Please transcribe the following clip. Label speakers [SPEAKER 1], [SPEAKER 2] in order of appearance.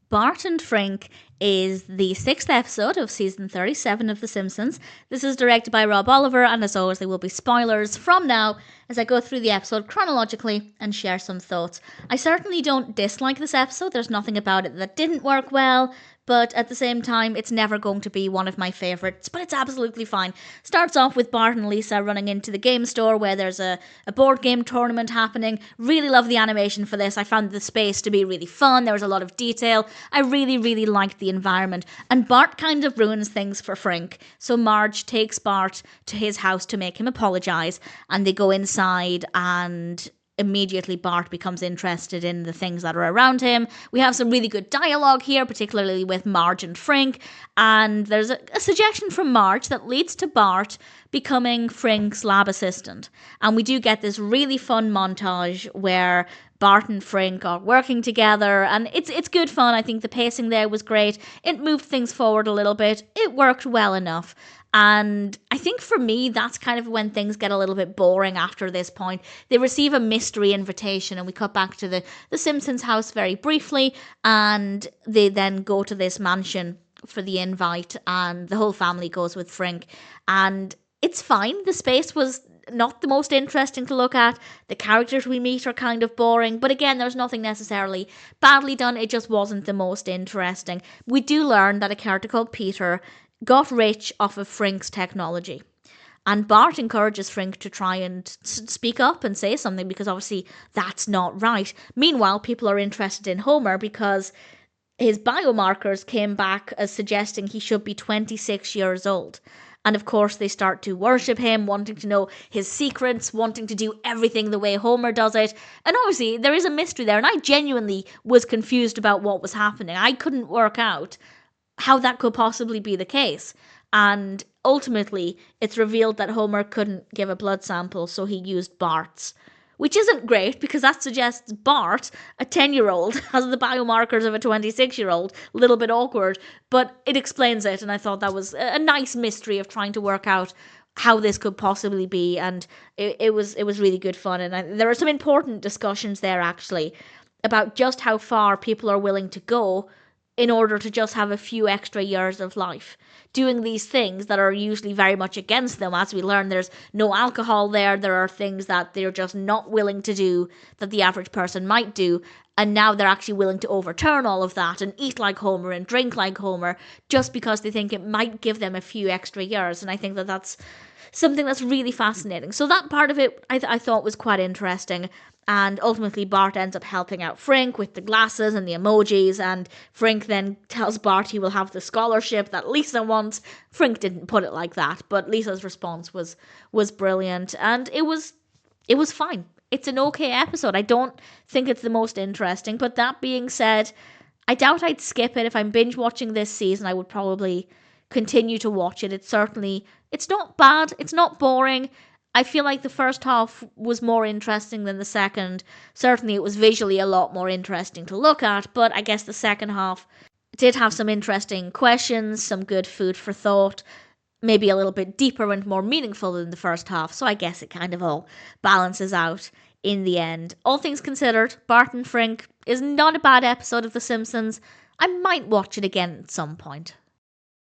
[SPEAKER 1] Bart and Frink is the 6th episode of season 37 of The Simpsons. This is directed by Rob Oliver, and as always, there will be spoilers from now as I go through the episode chronologically and share some thoughts. I certainly don't dislike this episode. There's nothing about it that didn't work well, but at the same time, it's never going to be one of my favourites, but it's absolutely fine. Starts off with Bart and Lisa running into the game store where there's a board game tournament happening. Really love the animation for this. I found the space to be really fun. There was a lot of detail. I really liked the environment. And Bart kind of ruins things for Frink. So Marge takes Bart to his house to make him apologise, and they go inside and immediately Bart becomes interested in the things that are around him. We have some really good dialogue here, particularly with Marge and Frink, and there's a suggestion from Marge that leads to Bart becoming Frink's lab assistant. And we do get this really fun montage where Bart and Frink are working together, and it's good fun. I think the pacing there was great. It moved things forward a little bit. It worked well enough. And I think for me, that's kind of when things get a little bit boring after this point. They receive a mystery invitation, and we cut back to the Simpsons house very briefly, and they then go to this mansion for the invite, and the whole family goes with Frink. And it's fine. The space was not the most interesting to look at. The characters we meet are kind of boring, but again, there's nothing necessarily badly done. It just wasn't the most interesting. We do learn that a character called Peter got rich off of Frink's technology. And Bart encourages Frink to try and speak up and say something, because obviously that's not right. Meanwhile, people are interested in Homer because his biomarkers came back as suggesting he should be 26 years old. And of course, they start to worship him, wanting to know his secrets, wanting to do everything the way Homer does it. And obviously, there is a mystery there, and I genuinely was confused about what was happening. I couldn't work out how that could possibly be the case. And ultimately, it's revealed that Homer couldn't give a blood sample, so he used Bart's. Which isn't great, because that suggests Bart, a 10-year-old, has the biomarkers of a 26-year-old. A little bit awkward, but it explains it, and I thought that was a nice mystery of trying to work out how this could possibly be, and it was really good fun. And there are some important discussions there, actually, about just how far people are willing to go in order to just have a few extra years of life, doing these things that are usually very much against them. As we learn, there's no alcohol there. There are things that they're just not willing to do that the average person might do. And now they're actually willing to overturn all of that and eat like Homer and drink like Homer just because they think it might give them a few extra years. And I think that that's something that's really fascinating. So that part of it I thought was quite interesting. And ultimately, Bart ends up helping out Frink with the glasses and the emojis, and Frink then tells Bart he will have the scholarship that Lisa wants. Frink didn't put it like that, but Lisa's response was brilliant, and it was fine. It's an okay episode. I don't think it's the most interesting, but that being said, I doubt I'd skip it. If I'm binge watching this season, I would probably continue to watch it. It's not bad. It's not boring. I feel like the first half was more interesting than the second. Certainly it was visually a lot more interesting to look at, but I guess the second half did have some interesting questions, some good food for thought, maybe a little bit deeper and more meaningful than the first half, so I guess it kind of all balances out in the end. All things considered, Bart and Frink is not a bad episode of The Simpsons. I might watch it again at some point.